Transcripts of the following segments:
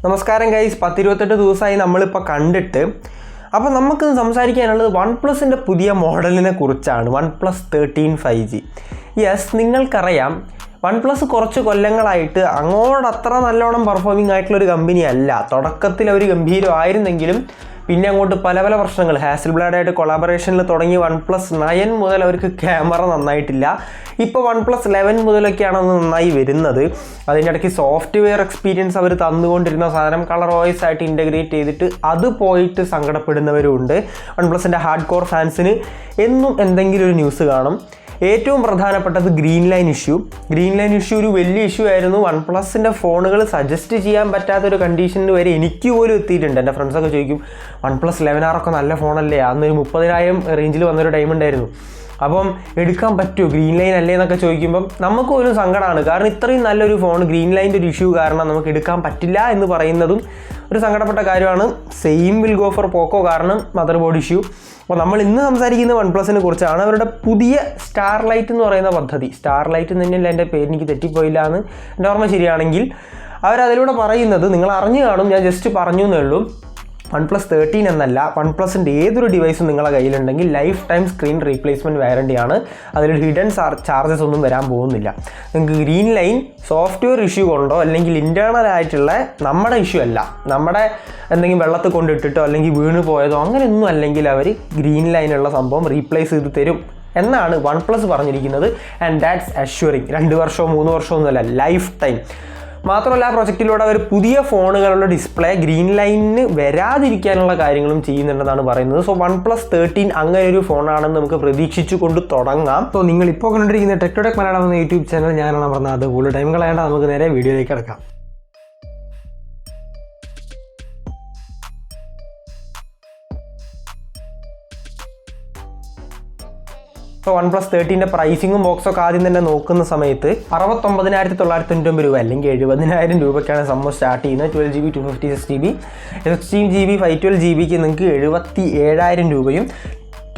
നമസ്കാരം ഗൈസ്, 10-28 ദിവസമായി നമ്മളിപ്പോൾ കണ്ടിട്ട്. അപ്പോൾ നമുക്കിന്ന് സംസാരിക്കാനുള്ളത് OnePlusൻ്റെ പുതിയ മോഡലിനെ കുറിച്ചാണ്. OnePlus 13 5G. യെസ്, നിങ്ങൾക്കറിയാം OnePlus കുറച്ച് കൊല്ലങ്ങളായിട്ട് അങ്ങോട്ടത്ര നല്ലോണം പെർഫോമിംഗ് ആയിട്ടുള്ളൊരു കമ്പനി അല്ല. തുടക്കത്തിൽ അവർ ഗംഭീരമായിരുന്നെങ്കിലും പിന്നെ അങ്ങോട്ട് പല പല പ്രശ്നങ്ങൾ, ഹാസൽബ്ലാഡായിട്ട് കൊളാബറേഷനിൽ തുടങ്ങി OnePlus 9 മുതൽ അവർക്ക് ക്യാമറ നന്നായിട്ടില്ല. ഇപ്പോൾ OnePlus 11 മുതലൊക്കെയാണ് അത് നന്നായി വരുന്നത്. അതിൻ്റെ ഇടയ്ക്ക് സോഫ്റ്റ്വെയർ എക്സ്പീരിയൻസ് അവർ തന്നുകൊണ്ടിരുന്ന സാധനം ColorOS ആയിട്ട് ഇൻ്റഗ്രേറ്റ് ചെയ്തിട്ട് അത് പോയിട്ട് സങ്കടപ്പെടുന്നവരുമുണ്ട്. OnePlusൻ്റെ ഹാർഡ് കോർ ഫാൻസിന് എന്നും എന്തെങ്കിലും ഒരു ന്യൂസ് കാണും. ഏറ്റവും പ്രധാനപ്പെട്ടത് ഗ്രീൻ ലൈൻ ഇഷ്യൂ ഒരു വലിയ ഇഷ്യൂ ആയിരുന്നു. OnePlusൻ്റെ ഫോണുകൾ സജസ്റ്റ് ചെയ്യാൻ പറ്റാത്തൊരു കണ്ടീഷനിൽ വരെ എനിക്ക് പോലും എത്തിയിട്ടുണ്ട്. എൻ്റെ ഫ്രണ്ട്സൊക്കെ ചോദിക്കും, OnePlus 11R ഒക്കെ നല്ല ഫോണല്ലേ, അന്നൊരു 30,000 റേഞ്ചിൽ വന്നൊരു ടൈം ഉണ്ടായിരുന്നു, അപ്പം എടുക്കാൻ പറ്റുമോ, ഗ്രീൻ ലൈൻ അല്ലേ എന്നൊക്കെ ചോദിക്കുമ്പം നമുക്ക് ഒരു സങ്കടമാണ്. കാരണം ഇത്രയും നല്ലൊരു ഫോൺ ഗ്രീൻ ലൈൻ്റെ ഒരു ഇഷ്യൂ കാരണം നമുക്ക് എടുക്കാൻ പറ്റില്ല എന്ന് പറയുന്നതും ഒരു സങ്കടപ്പെട്ട കാര്യമാണ്. സെയിം വിൽ ഗോ ഫോർ പോക്കോ, കാരണം മദർ ബോർഡ് ഇഷ്യൂ. അപ്പോൾ നമ്മൾ ഇന്ന് സംസാരിക്കുന്ന OnePlusനെ കുറിച്ചാണ്. അവരുടെ പുതിയ സ്റ്റാർലൈറ്റ് എന്ന് പറയുന്ന പദ്ധതി, സ്റ്റാർലൈറ്റ് തന്നെയല്ല എൻ്റെ പേര്, എനിക്ക് തെറ്റിപ്പോയില്ല എന്ന് എൻ്റെ ഓർമ്മ ശരിയാണെങ്കിൽ, അവരതിലൂടെ പറയുന്നത് നിങ്ങൾ അറിഞ്ഞു കാണും, ഞാൻ ജസ്റ്റ് പറഞ്ഞു എന്നേ ഉള്ളൂ. OnePlus 13 എന്നല്ല, OnePlusൻ്റെ ഏതൊരു ഡിവൈസും നിങ്ങളുടെ കയ്യിലുണ്ടെങ്കിൽ ലൈഫ് ടൈം സ്ക്രീൻ റീപ്ലേസ്മെൻറ്റ് വാറണ്ടിയാണ്. അതിൽ ഹിഡൻ ചാർജസ് ഒന്നും വരാൻ പോകുന്നില്ല. നിങ്ങൾക്ക് ഗ്രീൻ ലൈൻ സോഫ്റ്റ്വെയർ ഇഷ്യൂ കൊണ്ടോ അല്ലെങ്കിൽ ഇൻറ്റേർണൽ ആയിട്ടുള്ള നമ്മുടെ ഇഷ്യൂ അല്ല, നമ്മുടെ എന്തെങ്കിലും വെള്ളത്തിൽ കൊണ്ടിട്ടിട്ടോ അല്ലെങ്കിൽ വീണ് പോയതോ അങ്ങനെയൊന്നും അല്ലെങ്കിൽ അവർ ഗ്രീൻ ലൈനുള്ള സംഭവം റീപ്ലേസ് ചെയ്ത് തരും എന്നാണ് OnePlus പറഞ്ഞിരിക്കുന്നത്. And that's assuring. 2 വർഷമോ 3 വർഷമോ ഒന്നുമല്ല, ലൈഫ് ടൈം. മാത്രമല്ല, ആ പ്രൊജക്റ്റിലൂടെ അവർ പുതിയ ഫോണുകളുടെ ഡിസ്പ്ലേ ഗ്രീൻ ലൈനിന് വരാതിരിക്കാനുള്ള കാര്യങ്ങളും ചെയ്യുന്നുണ്ടെന്നാണ് പറയുന്നത്. സോ OnePlus 13 അങ്ങനെ ഒരു ഫോണാണെന്ന് നമുക്ക് പ്രതീക്ഷിച്ചു കൊണ്ട് തുടങ്ങാം. സോ നിങ്ങൾ ഇപ്പോൾ കണ്ടിരിക്കുന്ന ടെക്ടോടെക് മലയാളം എന്ന യൂട്യൂബ് ചാനൽ ഞാനാണ് പറഞ്ഞത്. അത് കൂടുതൽ ടൈം കളയേണ്ട, നമുക്ക് നേരെ വീഡിയോയിലേക്ക് കിടക്കാം. ഇപ്പോൾ OnePlus 13ൻ്റെ പ്രൈസിങ്ങും ബോക്സൊക്കെ ആദ്യം തന്നെ നോക്കുന്ന സമയത്ത് 69,999 രൂപ അല്ലെങ്കിൽ 70,000 രൂപയ്ക്കാണ് സംഭവം സ്റ്റാർട്ട് ചെയ്യുന്നത്. 12GB 256GB 16GB 512GBക്ക് നിങ്ങൾക്ക് 77,000 രൂപയും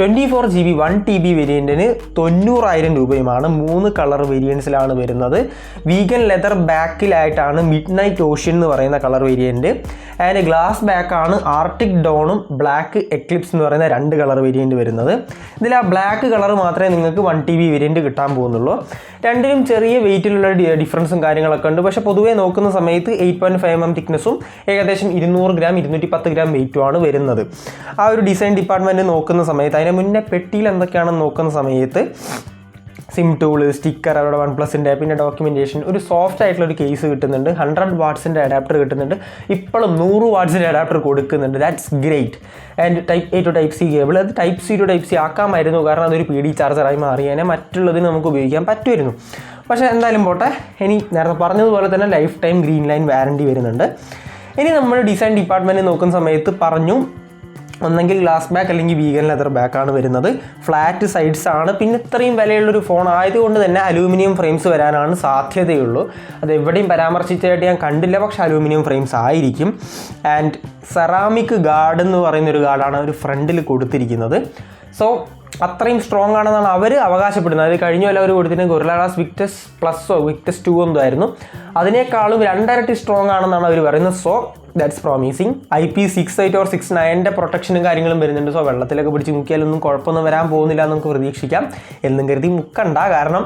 24GB 1TB വേരിയൻറ്റിന് 90,000 രൂപയുമാണ്. 3 കളർ വേരിയൻസിലാണ് വരുന്നത്. വീഗൻ ലെതർ ബാക്കിലായിട്ടാണ് മിഡ് നൈറ്റ് ഓഷ്യൻ എന്ന് പറയുന്ന കളർ വേരിയൻറ്റ്. ആൻഡ് ഗ്ലാസ് ബാക്കാണ് ആർട്ടിക് ഡോണും ബ്ലാക്ക് എക്ലിപ്സ് എന്ന് പറയുന്ന 2 കളർ വേരിയൻറ്റ് വരുന്നത്. ഇതിൽ ആ ബ്ലാക്ക് കളർ മാത്രമേ നിങ്ങൾക്ക് 1TB വേരിയൻറ്റ് കിട്ടാൻ പോകുന്നുള്ളൂ. രണ്ടിനും ചെറിയ വെയിറ്റിലുള്ള ഡിഫറൻസും കാര്യങ്ങളൊക്കെ ഉണ്ട്. പക്ഷേ പൊതുവേ നോക്കുന്ന സമയത്ത് 8.5mm തിക്നെസ്സും ഏകദേശം 200 ഗ്രാം 210 ഗ്രാം വെയിറ്റുമാണ് വരുന്നത്. ആ ഒരു ഡിസൈൻ ഡിപ്പാർട്ട്മെൻറ്റ് നോക്കുന്ന സമയത്ത്, അതിന് മുന്നേ പെട്ടിയിൽ എന്തൊക്കെയാണെന്ന് നോക്കുന്ന സമയത്ത് സിം ടൂള്, സ്റ്റിക്കർ, അവരുടെ OnePlusൻ്റെ പിന്നെ ഡോക്യുമെൻറ്റേഷൻ, ഒരു സോഫ്റ്റ് ആയിട്ടുള്ള ഒരു കേസ് കിട്ടുന്നുണ്ട്, 100 വാട്ട്സിൻ്റെ അഡാപ്റ്റർ കിട്ടുന്നുണ്ട്, ഇപ്പോഴും 100 വാട്ട്സിൻ്റെ അഡാപ്റ്റർ കൊടുക്കുന്നുണ്ട്. That's great. And Type A to Type C cable, അത് Type C to Type C ആക്കാമായിരുന്നു, കാരണം അതൊരു PD ചാർജറായി മാറിയാൽ മറ്റുള്ളതിന് നമുക്ക് ഉപയോഗിക്കാൻ പറ്റുമായിരുന്നു. പക്ഷേ എന്തായാലും പോട്ടെ. ഇനി നേരത്തെ പറഞ്ഞതുപോലെ തന്നെ life time green line warranty വരുന്നുണ്ട്. ഇനി നമ്മൾ ഡിസൈൻ ഡിപ്പാർട്ട്മെൻറ്റ് നോക്കുന്ന സമയത്ത് പറഞ്ഞു, ഒന്നെങ്കിൽ ഗ്ലാസ് ബാക്ക് അല്ലെങ്കിൽ വീഗൻ ലെതർ ബാക്കാണ് വരുന്നത്. ഫ്ലാറ്റ് സൈഡ്സ് ആണ്. പിന്നെ ഇത്രയും വിലയുള്ളൊരു ഫോൺ ആയതുകൊണ്ട് തന്നെ അലൂമിനിയം ഫ്രെയിംസ് വരാനാണ് സാധ്യതയുള്ളൂ. അത് എവിടെയും പരാമർശിച്ചതായിട്ട് ഞാൻ കണ്ടില്ല, പക്ഷേ അലൂമിനിയം ഫ്രെയിംസ് ആയിരിക്കും. ആൻഡ് സെറാമിക് ഗാർഡ് എന്ന് പറയുന്നൊരു ഗാർഡാണ് അവർ ഫ്രണ്ടിൽ കൊടുത്തിരിക്കുന്നത്. സോ അത്രയും സ്ട്രോങ് ആണെന്നാണ് അവർ അവകാശപ്പെടുന്നത്. അത് കഴിഞ്ഞ പോലെ അവർ കൊടുത്തിരുന്നത് ഗൊറില്ല ഗ്ലാസ് വിക്ടസ് പ്ലസ്സോ വിക്ടസ് 2 എന്തോ ആയിരുന്നു, അതിനേക്കാളും 2 ഇരട്ടി സ്ട്രോങ് ആണെന്നാണ് അവർ പറയുന്നത്. So that's promising. IP68 or 69ൻ്റെ പ്രൊട്ടക്ഷനും കാര്യങ്ങളും വരുന്നുണ്ട്. സോ വെള്ളത്തിലൊക്കെ പിടിച്ച് മുക്കിയാലൊന്നും കുഴപ്പമൊന്നും വരാൻ പോകുന്നില്ല എന്ന് നമുക്ക് പ്രതീക്ഷിക്കാം. എന്നും കരുതി മുക്കണ്ട, കാരണം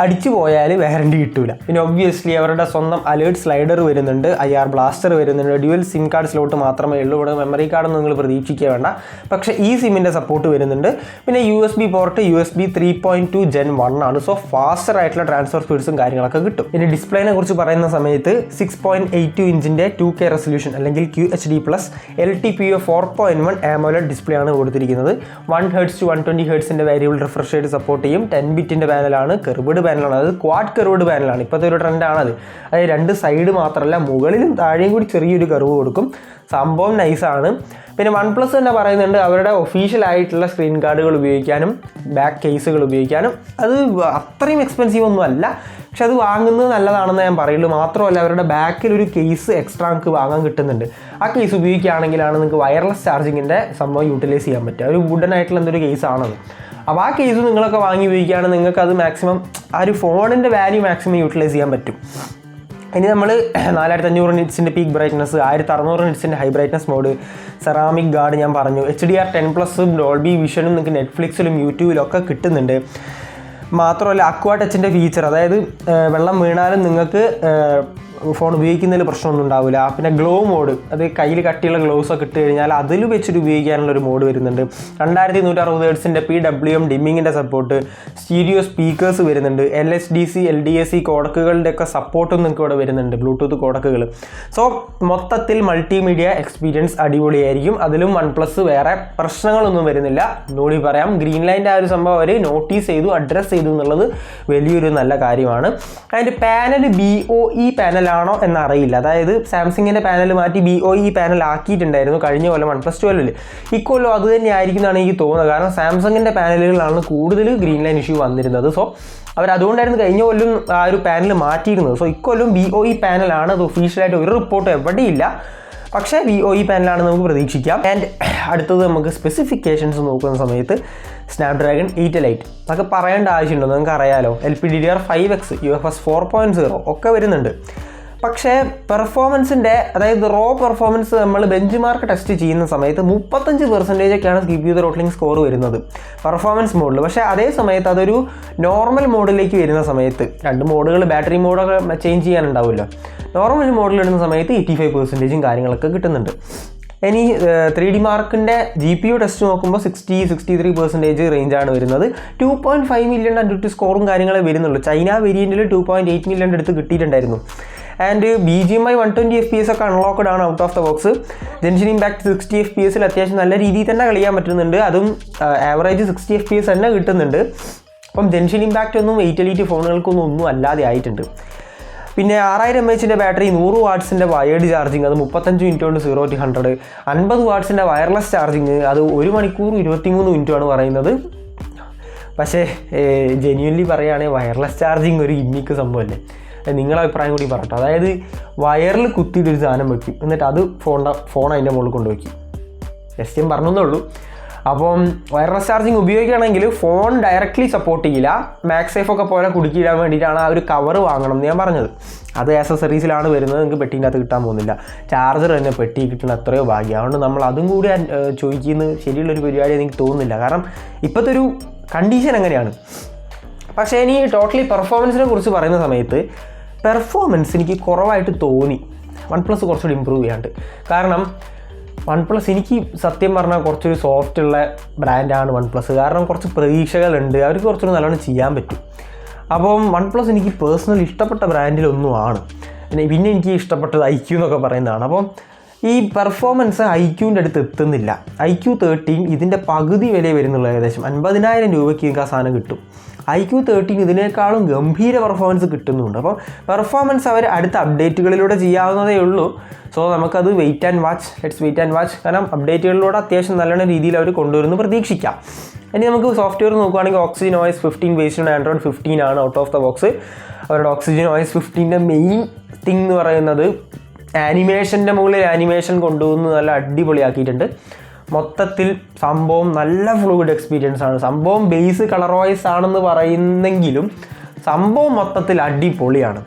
അടിച്ചു പോയാൽ വാറണ്ടി കിട്ടില്ല. പിന്നെ ഒബ്വിയസ്ലി അവരുടെ സ്വന്തം അലേർട്ട് സ്ലൈഡർ വരുന്നുണ്ട്, IR ബ്ലാസ്റ്റർ വരുന്നുണ്ട്, ഡ്യുവൽ സിം കാർഡ് സ്ലോട്ട് മാത്രമേ ഉള്ളൂ. ഇവിടെ മെമ്മറി കാർഡൊന്നും നിങ്ങൾ പ്രതീക്ഷിക്കുക വേണ്ട, പക്ഷേ ഈ സിമ്മിൻ്റെ സപ്പോർട്ട് വരുന്നുണ്ട്. പിന്നെ USB പോർട്ട് USB 3.2 Gen 1 ആണ്. സോ ഫാസ്റ്റർ ആയിട്ടുള്ള ട്രാൻസ്ഫർ സ്പീഡ്സും കാര്യങ്ങളൊക്കെ കിട്ടും. ഇനി ഡിസ്പ്ലേനെ കുറിച്ച് പറയുന്ന സമയത്ത് 6.82 ഇഞ്ചിൻ്റെ 2K റെസൊല്യൂഷൻ അല്ലെങ്കിൽ QHD+ LTPO 4.1 AMOLED ഡിസ്പ്ലേ ആണ് കൊടുത്തിരിക്കുന്നത്. 1Hz to 120Hz variable refresh rate support ചെയ്യും. 10 ബിറ്റിൻ്റെ പാനലാണ്, കെർവ്ഡ് പാനലാണ്, അത് ക്വാഡ് കെർവ്ഡ് പാനലാണ്. ഇപ്പോഴത്തെ ഒരു ട്രെൻഡാണത്. അതായത് 2 സൈഡ് മാത്രമല്ല, മുകളിലും താഴെയും കൂടി ചെറിയൊരു കർവ് കൊടുക്കും. സംഭവം നൈസാണ്. പിന്നെ OnePlus തന്നെ പറയുന്നുണ്ട് അവരുടെ ഒഫീഷ്യൽ ആയിട്ടുള്ള സ്ക്രീൻ ഗാർഡുകൾ ഉപയോഗിക്കാനും ബാക്ക് കേസുകൾ ഉപയോഗിക്കാനും. അത് അത്രയും എക്സ്പെൻസീവ് ഒന്നും അല്ല, പക്ഷെ അത് വാങ്ങുന്നത് നല്ലതാണെന്ന് ഞാൻ പറയുള്ളൂ. മാത്രമല്ല അവരുടെ ബാക്കിൽ ഒരു കേസ് എക്സ്ട്രാ നമുക്ക് വാങ്ങാൻ കിട്ടുന്നുണ്ട്. ആ കേസ് ഉപയോഗിക്കുകയാണെങ്കിലാണ് നിങ്ങൾക്ക് വയർലെസ് ചാർജിങ്ങിൻ്റെ സംഭവം യൂട്ടിലൈസ് ചെയ്യാൻ പറ്റുക. ഒരു വുഡൻ ആയിട്ടുള്ള എന്തൊരു കേസാണത്. അപ്പോൾ ആ കേസ് നിങ്ങളൊക്കെ വാങ്ങി ഉപയോഗിക്കുകയാണെങ്കിൽ നിങ്ങൾക്ക് അത് മാക്സിമം ആ ഒരു ഫോണിൻ്റെ വാല്യൂ മാക്സിമം യൂട്ടിലൈസ് ചെയ്യാൻ പറ്റും. ഇനി നമ്മൾ 4500 നിറ്റ്സിൻ്റെ പീക്ക് ബ്രൈറ്റ്നസ്, 1600 നിറ്റ്സിൻ്റെ high brightness mode, ceramic guard ഞാൻ പറഞ്ഞു, HDR10+, ഡോൾബി വിഷനും നിങ്ങൾക്ക് നെറ്റ്ഫ്ലിക്സിലും യൂട്യൂബിലും ഒക്കെ കിട്ടുന്നുണ്ട്. മാത്രമല്ല അക്വാ ടച്ചിൻ്റെ ഫീച്ചർ, അതായത് വെള്ളം വീണാലും നിങ്ങൾക്ക് ഫോൺ ഉപയോഗിക്കുന്നതിൽ പ്രശ്നമൊന്നും ഉണ്ടാവില്ല. പിന്നെ ഗ്ലോ മോഡ്, അത് കയ്യിൽ കട്ടിയുള്ള ഗ്ലൗസ് ഒക്കെ ഇട്ട് കഴിഞ്ഞാൽ അതിൽ വെച്ചിട്ട് ഉപയോഗിക്കാനുള്ളൊരു മോഡ് വരുന്നുണ്ട്. 2160 ഹെർട്സിൻ്റെ PWM ഡിമ്മിങ്ങിൻ്റെ സപ്പോർട്ട്, സ്റ്റീരിയോ സ്പീക്കേഴ്സ് വരുന്നുണ്ട്, LSDC LDAC കോഡക്കുകളുടെ ഒക്കെ സപ്പോർട്ടും നിങ്ങൾക്ക് ഇവിടെ വരുന്നുണ്ട്, ബ്ലൂടൂത്ത് കോഡക്കുകൾ. സോ മൊത്തത്തിൽ മൾട്ടിമീഡിയ എക്സ്പീരിയൻസ് അടിപൊളിയായിരിക്കും. അതിലും OnePlus വേറെ പ്രശ്നങ്ങളൊന്നും വരുന്നില്ല. ഒന്നുകൂടി പറയാം, ഗ്രീൻ ലൈൻ്റെ ആ ഒരു സംഭവം അവർ നോട്ടീസ് ചെയ്തു, അഡ്രസ്സ് ചെയ്തു എന്നുള്ളത് വലിയൊരു നല്ല കാര്യമാണ്. അതിൻ്റെ പാനൽ BOE പാനലാണോ എന്നറിയില്ല. അതായത് സാംസങ്ങിൻ്റെ പാനൽ മാറ്റി BOE പാനൽ ആക്കിയിട്ടുണ്ടായിരുന്നു കഴിഞ്ഞ കൊല്ലം OnePlus 12. ഇക്കൊല്ലം അത് തന്നെ ആയിരിക്കും എന്നാണ് എനിക്ക് തോന്നുന്നത്. കാരണം സാംസങ്ങിൻ്റെ പാനലുകളാണ് കൂടുതൽ ഗ്രീൻ ലൈൻ ഇഷ്യൂ വന്നിരുന്നത്. സോ അവരതുകൊണ്ടായിരുന്നു കഴിഞ്ഞ കൊല്ലം ആ ഒരു പാനൽ മാറ്റിയിരുന്നത്. സോ ഇക്കൊല്ലം BOE പാനലാണ്. അത് ഒഫീഷ്യലായിട്ട് ഒരു റിപ്പോർട്ടും എവിടെയില്ല, പക്ഷേ BOE പാനലാണ് നമുക്ക് പ്രതീക്ഷിക്കാം. ആൻഡ് അടുത്തത് നമുക്ക് സ്പെസിഫിക്കേഷൻസ് നോക്കുന്ന സമയത്ത് സ്നാപ്ഡ്രാഗൺ 8 Lite അതൊക്കെ പറയേണ്ട ആവശ്യമുണ്ടോ? നിങ്ങൾക്ക് അറിയാലോ. LPDDR5X, UFS 4.0 ഒക്കെ വരുന്നുണ്ട്. പക്ഷേ പെർഫോമൻസിൻ്റെ, അതായത് റോ പെർഫോമൻസ് നമ്മൾ ബെഞ്ച് മാർക്ക് ടെസ്റ്റ് ചെയ്യുന്ന സമയത്ത് 35%ഒക്കെയാണ് CPU ത്രോട്ട്ലിംഗ് സ്കോർ വരുന്നത് പെർഫോമൻസ് മോഡിൽ. പക്ഷേ അതേ സമയത്ത് അതൊരു നോർമൽ മോഡിലേക്ക് വരുന്ന സമയത്ത്, രണ്ട് മോഡുകൾ ബാറ്ററി മോഡൊക്കെ ചേഞ്ച് ചെയ്യാനുണ്ടാവുമല്ലോ, നോർമൽ മോഡിൽ ഇടുന്ന സമയത്ത് 85% കാര്യങ്ങളൊക്കെ കിട്ടുന്നുണ്ട്. ഇനി 3D മാർക്കിൻ്റെ GPU ടെസ്റ്റ് നോക്കുമ്പോൾ 63% റേഞ്ചാണ് വരുന്നത്. 2.5 മില്യൺ അഡ്യൂട്ടി സ്കോറും കാര്യങ്ങളെ വരുന്നുള്ളൂ. ചൈന വേരിയൻറ്റിൽ 2.8 മില്യൺ അടുത്ത് കിട്ടിയിട്ടുണ്ടായിരുന്നു. ആൻഡ് BGMI 120 FPS ഒക്കെ അൺലോക്ക്ഡ് ആണ് out of the box. Genshin Impact 60 FPS അത്യാവശ്യം നല്ല രീതിയിൽ തന്നെ കളിക്കാൻ പറ്റുന്നുണ്ട്. അതും ആവറേജ് 60 FPS തന്നെ കിട്ടുന്നുണ്ട്. അപ്പം ജെൻഷിൻ ഇമ്പാക്റ്റ് ഒന്നും 8 Elite ഫോണുകൾക്കൊന്നും ഒന്നും അല്ലാതെ ആയിട്ടുണ്ട്. പിന്നെ 6000 mAh ബാറ്ററി, 100 വാട്ട്സിൻ്റെ വയേർഡ് ചാർജിങ്, അത് 35 മിനിറ്റ് കൊണ്ട് 0 to 100. 50 വാട്ട്സിൻ്റെ വയർലെസ് ചാർജിങ്, അത് 1 മണിക്കൂർ 23 മിനിറ്റുമാണ് പറയുന്നത്. പക്ഷേ ജെന്യുവൻലി പറയുകയാണെങ്കിൽ വയർലെസ് ചാർജിങ് ഒരു യുണീക്ക് സംഭവമല്ലേ? നിങ്ങളുടെ അഭിപ്രായം കൂടി പറയട്ടോ. അതായത് വയറിൽ കുത്തിയിട്ടൊരു സാധനം വെക്കും, എന്നിട്ട് അത് ഫോൺ അതിൻ്റെ മുകളിൽ കൊണ്ടുവയ്ക്കും. ജസ്റ്റ് ഞാൻ പറഞ്ഞെന്നുള്ളൂ. അപ്പം വയർലെസ് ചാർജിങ് ഉപയോഗിക്കുകയാണെങ്കിൽ ഫോൺ ഡയറക്റ്റ്ലി സപ്പോർട്ട് ചെയ്യില്ല. മാക്സേഫ് ഒക്കെ പോലെ കുടുക്കിയിടാൻ വേണ്ടിയിട്ടാണ് ആ ഒരു കവർ വാങ്ങണം എന്ന് ഞാൻ പറഞ്ഞത്. അത് ആക്സസറീസിലാണ് വരുന്നത്, നിങ്ങൾക്ക് പെട്ടീൻ്റെ അകത്ത് കിട്ടാൻ പോകുന്നില്ല. ചാർജർ തന്നെ പെട്ടി കിട്ടുന്ന എത്രയോ ഭാഗ്യം. അതുകൊണ്ട് നമ്മൾ അതും കൂടി ചോദിക്കുന്നത് ശരിയുള്ളൊരു പരിപാടി എനിക്ക് തോന്നുന്നില്ല. കാരണം ഇപ്പോഴത്തെ ഒരു കണ്ടീഷൻ അങ്ങനെയാണ്. പക്ഷേ ഇനി ടോട്ടലി പെർഫോമൻസിനെ കുറിച്ച് പറയുന്ന സമയത്ത് പെർഫോമൻസ് എനിക്ക് കുറവായിട്ട് തോന്നി. OnePlus കുറച്ചുകൂടി ഇമ്പ്രൂവ് ചെയ്യാണ്ട്. കാരണം OnePlus എനിക്ക് സത്യം പറഞ്ഞാൽ കുറച്ചൊരു സോഫ്റ്റ് ഉള്ള ബ്രാൻഡാണ് OnePlus. കാരണം കുറച്ച് പ്രതീക്ഷകളുണ്ട്, അവർക്ക് കുറച്ചുകൂടി നല്ലോണം ചെയ്യാൻ പറ്റും. അപ്പം OnePlus എനിക്ക് പേഴ്സണലി ഇഷ്ടപ്പെട്ട ബ്രാൻഡിലൊന്നുമാണ്. പിന്നെ എനിക്ക് ഇഷ്ടപ്പെട്ടത് IQ എന്നൊക്കെ പറയുന്നതാണ്. അപ്പം ഈ പെർഫോമൻസ് IQൻ്റെ അടുത്ത് എത്തുന്നില്ല. IQ 13 ഇതിൻ്റെ പകുതി വില വരുന്നുള്ളൂ. ഏകദേശം 50,000 രൂപയ്ക്ക് നിങ്ങൾക്ക് ആ സാധനം കിട്ടും. IQ 13 ഇതിനേക്കാളും ഗംഭീര പെർഫോമൻസ് കിട്ടുന്നുണ്ട്. അപ്പോൾ പെർഫോമൻസ് അവർ അടുത്ത അപ്ഡേറ്റുകളിലൂടെ ചെയ്യാവുന്നതേ ഉള്ളൂ. സോ നമുക്കത് വെയിറ്റ് ആൻഡ് വാച്ച്. കാരണം അപ്ഡേറ്റുകളിലൂടെ അത്യാവശ്യം നല്ല രീതിയിൽ അവർ കൊണ്ടുവരുന്നു പ്രതീക്ഷിക്കാം. ഇനി നമുക്ക് സോഫ്റ്റ്വെയർ നോക്കുകയാണെങ്കിൽ Oxygen OS 15 ബേസ്ഡ് Android 15 ആണ് ഔട്ട് ഓഫ് ദ ബോക്സ്. അവരുടെ Oxygen OS 15ൻ്റെ മെയിൻ തിങ് എന്ന് പറയുന്നത് ആനിമേഷൻ്റെ മുകളിൽ ആനിമേഷൻ കൊണ്ടുവന്ന് നല്ല അടിപൊളിയാക്കിയിട്ടുണ്ട്. മൊത്തത്തിൽ സംഭവം നല്ല ഫ്ലൂയിഡ് എക്സ്പീരിയൻസ് ആണ്. സംഭവം ബേസ് കളർ വൈസ് ആണെന്ന് പറയുന്നെങ്കിലും സംഭവം മൊത്തത്തിൽ അടിപൊളിയാണ്.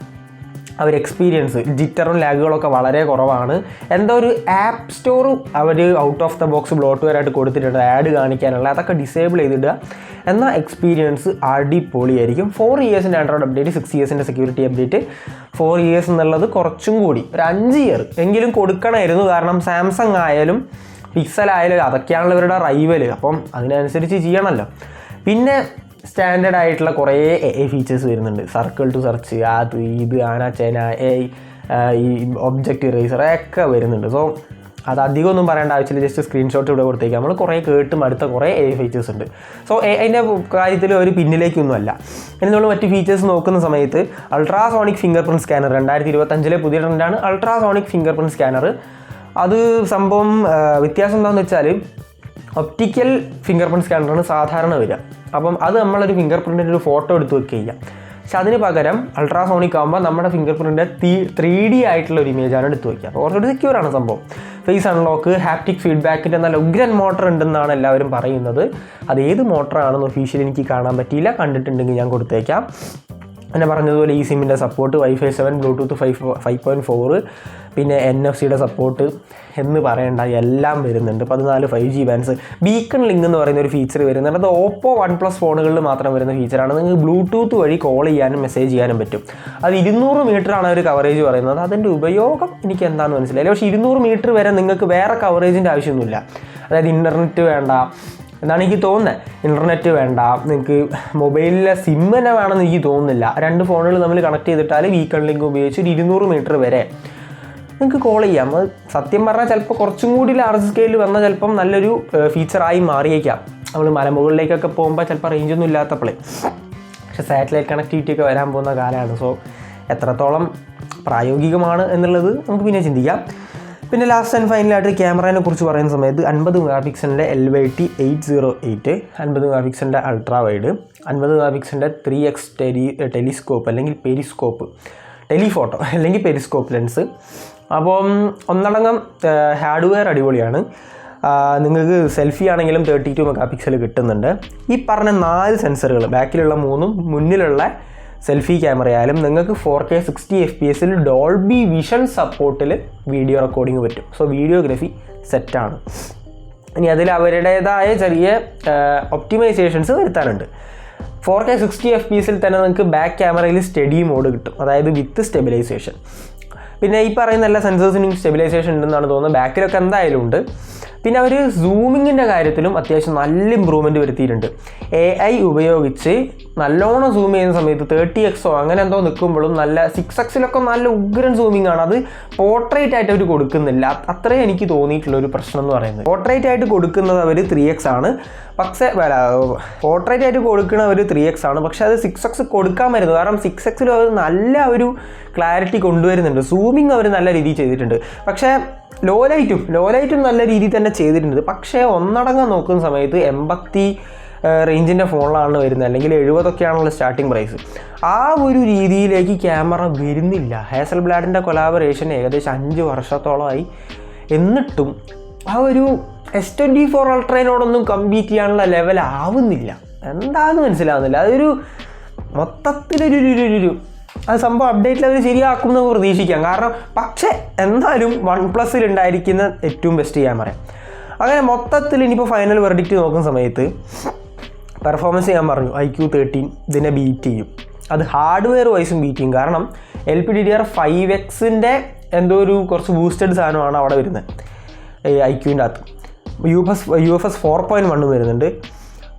അവർ എക്സ്പീരിയൻസ് ജിറ്ററും ലാഗുകളൊക്കെ വളരെ കുറവാണ്. എന്തോ ഒരു ആപ്പ് സ്റ്റോറും അവർ ഔട്ട് ഓഫ് ദ ബോക്സ് ബ്ലോട്ട്വെയറായിട്ട് കൊടുത്തിട്ടുണ്ട്, ആഡ് കാണിക്കാനുള്ള. അതൊക്കെ ഡിസേബിൾ ചെയ്തിടുക. എന്നാൽ എക്സ്പീരിയൻസ് അടിപൊളിയായിരിക്കും. 4 ഇയേഴ്സിൻ്റെ ആൻഡ്രോയിഡ് അപ്ഡേറ്റ്, 6 ഇയേഴ്സിൻ്റെ സെക്യൂരിറ്റി അപ്ഡേറ്റ്. 4 ഇയേഴ്സ് എന്നുള്ളത് കുറച്ചും കൂടി ഒരു 5 ഇയർ എങ്കിലും കൊടുക്കണമായിരുന്നു. കാരണം സാംസങ് ആയാലും പിക്സൽ ആയാലും അതൊക്കെയാണല്ലോ ഇവരുടെ റൈവൽ. അപ്പം അതിനനുസരിച്ച് ചെയ്യണമല്ലോ. പിന്നെ സ്റ്റാൻഡേർഡ് ആയിട്ടുള്ള കുറേ AI ഫീച്ചേഴ്സ് വരുന്നുണ്ട്. സർക്കിൾ ടു സെർച്ച്, അത് ഇത് ആനാചേന, ഈ ഒബ്ജക്റ്റ് ഇറേസർ ഒക്കെ വരുന്നുണ്ട്. സോ അത് അധികമൊന്നും പറയേണ്ട ആവശ്യമില്ല. ജസ്റ്റ് സ്ക്രീൻഷോട്ട് ഇവിടെ കൊടുത്തേക്ക്. നമ്മൾ കുറേ കേട്ടും അടുത്ത കുറേ AI ഫീച്ചേഴ്സ് ഉണ്ട്. സോ അതിൻ്റെ കാര്യത്തിൽ ഒരു പിന്നിലേക്കൊന്നുമല്ല. ഇനി നമ്മൾ മറ്റ് ഫീച്ചേഴ്സ് നോക്കുന്ന സമയത്ത് അൾട്രാസോണിക് ഫിംഗർ പ്രിൻറ്റ് സ്കാനർ 2025 പുതിയ ട്രെൻഡാണ് അൾട്രാസോണിക് ഫിംഗർ പ്രിൻറ്റ് സ്കാനർ. അത് സംഭവം വ്യത്യാസം എന്താണെന്ന് വെച്ചാൽ ഒപ്റ്റിക്കൽ ഫിംഗർ പ്രിൻറ്റ് സ്കാനറാണ് സാധാരണ വരിക. അപ്പം അത് നമ്മളൊരു ഫിംഗർ പ്രിൻറ്റിൻ്റെ ഒരു ഫോട്ടോ എടുത്ത് വെക്കുക ചെയ്യാം. പക്ഷെ അതിന് പകരം അൾട്രാസോണിക് ആകുമ്പോൾ നമ്മുടെ ഫിംഗർ പ്രിൻറ്റിൻ്റെ 3D ആയിട്ടുള്ള ഒരു ഇമേജാണ് എടുത്ത് വയ്ക്കുക. അപ്പോൾ കുറച്ചുകൂടി സെക്യൂറാണ് സംഭവം. ഫേസ് അൺലോക്ക്, ഹാപ്റ്റിക് ഫീഡ്ബാക്കിൻ്റെ നല്ല ഉഗ്രൻ മോട്ടർ ഉണ്ടെന്നാണ് എല്ലാവരും പറയുന്നത്. അത് ഏത് മോട്ടറാണെന്ന് ഒഫീഷ്യലി എനിക്ക് കാണാൻ പറ്റിയില്ല. കണ്ടിട്ടുണ്ടെങ്കിൽ ഞാൻ കൊടുത്തേക്കാം. പിന്നെ പറഞ്ഞതുപോലെ ഈ സിമ്മിൻ്റെ സപ്പോർട്ട് വൈഫൈ 7 ബ്ലൂടൂത്ത് 5.4 പിന്നെ NFC-യുടെ സപ്പോർട്ട് എന്ന് പറയേണ്ട എല്ലാം വരുന്നുണ്ട്. 14 5G ബാൻഡ്സ്, ബീക്കൺ ലിങ്ക് എന്ന് പറയുന്ന ഒരു ഫീച്ചർ വരുന്നുണ്ട്. അത് ഓപ്പോ OnePlus ഫോണുകളിൽ മാത്രം വരുന്ന ഫീച്ചറാണ്. നിങ്ങൾക്ക് ബ്ലൂടൂത്ത് വഴി കോൾ ചെയ്യാനും മെസ്സേജ് ചെയ്യാനും പറ്റും. അത് 200 മീറ്ററാണ് ഒരു കവറേജ് പറയുന്നത്. അതിൻ്റെ ഉപയോഗം എനിക്ക് എന്താണെന്ന് മനസ്സിലായില്ല. പക്ഷേ 200 മീറ്റർ വരെ നിങ്ങൾക്ക് വേറെ കവറേജിൻ്റെ ആവശ്യമൊന്നുമില്ല. അതായത് ഇൻ്റർനെറ്റ് വേണ്ട എന്നാണ് എനിക്ക് തോന്നുന്നത്. ഇൻ്റർനെറ്റ് വേണ്ട, നിങ്ങൾക്ക് മൊബൈലിലെ സിം തന്നെ വേണമെന്ന് എനിക്ക് തോന്നുന്നില്ല. 2 ഫോണുകൾ തമ്മിൽ കണക്ട് ചെയ്തിട്ടാൽ ബീക്കൺ ലിങ്ക് ഉപയോഗിച്ച് 200 മീറ്റർ വരെ നിങ്ങൾക്ക് കോൾ ചെയ്യാം. അത് സത്യം പറഞ്ഞാൽ ചിലപ്പോൾ കുറച്ചും കൂടി ലാർജ് സ്കെയിലിൽ വന്നാൽ ചിലപ്പം നല്ലൊരു ഫീച്ചറായി മാറിയേക്കാം. നമ്മൾ മലമുകളിലേക്കൊക്കെ പോകുമ്പോൾ ചിലപ്പോൾ റേഞ്ചൊന്നും ഇല്ലാത്തപ്പോഴേ. പക്ഷേ സാറ്റലൈറ്റ് കണക്ടിവിറ്റി ഒക്കെ വരാൻ പോകുന്ന കാലമാണ്. സോ എത്രത്തോളം പ്രായോഗികമാണ് എന്നുള്ളത് നമുക്ക് പിന്നെ ചിന്തിക്കാം. പിന്നെ ലാസ്റ്റ് ആൻഡ് ഫൈനലായിട്ട് ക്യാമറയെ കുറിച്ച് പറയുന്ന സമയത്ത് 50 മെഗാ പിക്സലിൻ്റെ LYT-808, 50 മെഗാ പിക്സലിൻ്റെ അൾട്രാ വൈഡ്, 50 മെഗാ പിക്സലിൻ്റെ 3x ടെലിസ്കോപ്പ് അല്ലെങ്കിൽ പെരിസ്കോപ്പ്, ടെലിഫോട്ടോ അല്ലെങ്കിൽ പെരിസ്കോപ്പ് ലെൻസ്. അപ്പം ഒന്നടങ്കം ഹാർഡ്വെയർ അടിപൊളിയാണ്. നിങ്ങൾക്ക് സെൽഫി ആണെങ്കിലും 32 മെഗാ പിക്സൽ കിട്ടുന്നുണ്ട്. ഈ പറഞ്ഞ 4 സെൻസറുകൾ, ബാക്കിലുള്ള 3ഉം മുന്നിലുള്ള സെൽഫി ക്യാമറയായാലും നിങ്ങൾക്ക് 4K 60 FPS ഡോൾബി വിഷൻ സപ്പോർട്ടിൽ വീഡിയോ റെക്കോർഡിങ് പറ്റും. സോ വീഡിയോഗ്രാഫി സെറ്റാണ്. ഇനി അതിൽ അവരുടേതായ ചെറിയ ഒപ്റ്റിമൈസേഷൻസ് വരുത്താനുണ്ട്. 4K 60 FPS തന്നെ നിങ്ങൾക്ക് ബാക്ക് ക്യാമറയിൽ സ്റ്റഡി മോഡ് കിട്ടും, അതായത് വിത്ത് സ്റ്റെബിലൈസേഷൻ. പിന്നെ ഈ പറയുന്ന എല്ലാ സെൻസേഴ്സിനും സ്റ്റെബിലൈസേഷൻ ഉണ്ടെന്നാണ് തോന്നുന്നത്. ബാക്കിലൊക്കെ എന്തായാലും ഉണ്ട്. പിന്നെ അവർ സൂമിങ്ങിൻ്റെ കാര്യത്തിലും അത്യാവശ്യം നല്ല ഇമ്പ്രൂവ്മെൻറ്റ് വരുത്തിയിട്ടുണ്ട്. AI ഉപയോഗിച്ച് നല്ലോണം സൂം ചെയ്യുന്ന സമയത്ത് 30x അങ്ങനെ എന്തോ നിൽക്കുമ്പോഴും നല്ല 6x നല്ല ഉഗ്രൻ സൂമിംഗ് ആണ്. അത് പോർട്രേറ്റ് ആയിട്ട് അവർ കൊടുക്കുന്നില്ല. അത്രയും എനിക്ക് തോന്നിയിട്ടുള്ളൊരു പ്രശ്നം എന്ന് പറയുന്നത്. പോർട്രേറ്റ് ആയിട്ട് കൊടുക്കുന്നത് അവർ 3x ആണ്. പക്ഷേ പോർട്രേറ്റ് ആയിട്ട് കൊടുക്കുന്നത് അവർ 3x ആണ്. പക്ഷേ അത് 6x കൊടുക്കാൻ വരുന്നത്, കാരണം 6x അവർ നല്ല ഒരു ക്ലാരിറ്റി കൊണ്ടുവരുന്നുണ്ട്. സൂമിങ് അവർ നല്ല രീതിയിൽ ചെയ്തിട്ടുണ്ട്. പക്ഷേ ലോ ലൈറ്റും നല്ല രീതിയിൽ തന്നെ ചെയ്തിട്ടുണ്ട്. പക്ഷേ ഒന്നടങ്കം നോക്കുന്ന സമയത്ത് 80 റേഞ്ചിൻ്റെ ഫോണിലാണ് വരുന്നത്, അല്ലെങ്കിൽ 70 സ്റ്റാർട്ടിംഗ് പ്രൈസ്. ആ ഒരു രീതിയിലേക്ക് ക്യാമറ വരുന്നില്ല. ഹാസൽബ്ലാഡിൻ്റെ കൊലാബറേഷൻ ഏകദേശം 5 വർഷത്തോളമായി. എന്നിട്ടും ആ ഒരു S24 അൾട്രേനോടൊന്നും കമ്പീറ്റ് ചെയ്യാനുള്ള ലെവലാവുന്നില്ല. എന്താണെന്ന് മനസ്സിലാവുന്നില്ല. അതൊരു മൊത്തത്തിലൊരു അത് സംഭവം അപ്ഡേറ്റിൽ അവർ ശരിയാക്കും എന്ന് പ്രതീക്ഷിക്കാം. കാരണം പക്ഷേ എന്തായാലും OnePlus-ൽ ഉണ്ടായിരിക്കുന്ന ഏറ്റവും ബെസ്റ്റ് ക്യാമറ. അങ്ങനെ മൊത്തത്തിൽ ഇനിയിപ്പോൾ ഫൈനൽ വെർഡിക്റ്റ് നോക്കുന്ന സമയത്ത് പെർഫോമൻസ് ഞാൻ പറഞ്ഞു IQ13 ഇതിനെ ബീറ്റ് ചെയ്യും. അത് ഹാർഡ്വെയർ വൈസും ബീറ്റ് ചെയ്യും. കാരണം LPDDR5Xൻ്റെ എന്തോ ഒരു കുറച്ച് ബൂസ്റ്റഡ് സാധനമാണ് അവിടെ വരുന്നത് IQ-ൻ്റെ അകത്ത്. UFS 4.1 വരുന്നുണ്ട്.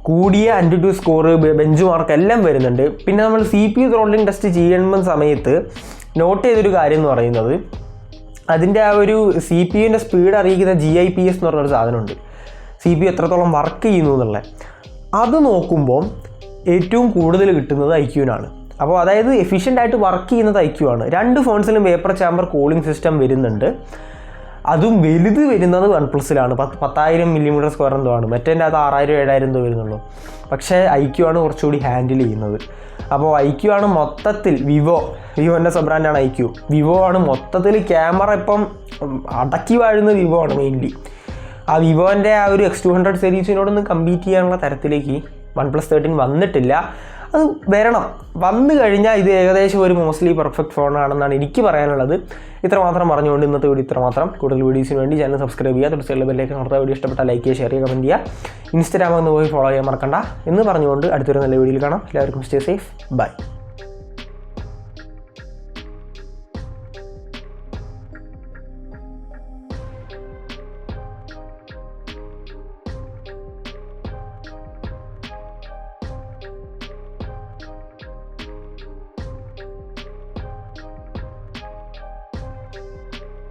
കൂടിയ AnTuTu സ്കോർ, ബെഞ്ച് മാർക്ക് എല്ലാം വരുന്നുണ്ട്. പിന്നെ നമ്മൾ CPU ത്രോട്ട്ലിംഗ് ടെസ്റ്റ് ചെയ്യുന്ന സമയത്ത് നോട്ട് ചെയ്തൊരു കാര്യം എന്ന് പറയുന്നത് അതിൻ്റെ ആ ഒരു CPU-ൻ്റെ സ്പീഡ് അറിയിക്കുന്ന GIPS എന്ന് പറഞ്ഞൊരു സാധനമുണ്ട്. CPU എത്രത്തോളം വർക്ക് ചെയ്യുന്നു എന്നുള്ളത്. അത് നോക്കുമ്പോൾ ഏറ്റവും കൂടുതൽ കിട്ടുന്നത് IQ-നാണ്. അപ്പോൾ അതായത് എഫിഷ്യൻ്റായിട്ട് വർക്ക് ചെയ്യുന്നത് IQ ആണ്. 2 ഫോൺസിലും വേപ്പർ ചാമ്പർ കൂളിംഗ് സിസ്റ്റം വരുന്നുണ്ട്. അതും വലുത് വരുന്നത് OnePlus-ലാണ്. 10,000 mm² എന്തോ ആണ്. മറ്റേൻ്റെ അത് 6,000-7,000 എന്തോ വരുന്നുള്ളൂ. പക്ഷേ IQ ആണ് കുറച്ചുകൂടി ഹാൻഡിൽ ചെയ്യുന്നത്. അപ്പോൾ IQ ആണ് മൊത്തത്തിൽ വിവോൻ്റെ സബ് ബ്രാൻഡാണ് IQ. വിവോ ആണ് മൊത്തത്തിൽ ക്യാമറ ഇപ്പം അടക്കി വാഴുന്ന വിവോ ആണ് മെയിൻലി. ആ വിവോൻ്റെ ആ ഒരു X200 സീരീസിനോടൊന്നും കമ്പീറ്റ് ചെയ്യാനുള്ള തരത്തിലേക്ക് OnePlus 13 വന്നിട്ടില്ല. അത് വന്നു കഴിഞ്ഞാൽ ഇത് ഏകദേശം ഒരു മോസ്റ്റ്ലി പെർഫെക്റ്റ് ഫോണാണെന്നാണ് എനിക്ക് പറയാനുള്ളത്. ഇത്രമാത്രം പറഞ്ഞുകൊണ്ട് ഇന്നത്തെ വീഡിയോ ഇത്രമാത്രം. കൂടുതൽ വീഡിയോസിന് വേണ്ടി ചാനൽ സബ്സ്ക്രൈബ് ചെയ്യുക. തുടർച്ചയുള്ള ബെല്ലേക്ക് അടുത്ത വീഡിയോ ഇഷ്ടപ്പെട്ടാൽ ലൈക്ക് ചെയ്യുക, ഷെയർ ചെയ്യുക, കമൻറ്റ് ചെയ്യുക. ഇൻസ്റ്റാഗ്രാമിൽ ഒന്ന് പോയി ഫോളോ ചെയ്യാൻ മറക്കണ്ട എന്ന് പറഞ്ഞുകൊണ്ട് അടുത്തൊരു നല്ല വീഡിയോയിൽ കാണാം. എല്ലാവർക്കും സ്റ്റേ സേഫ്. ബൈ.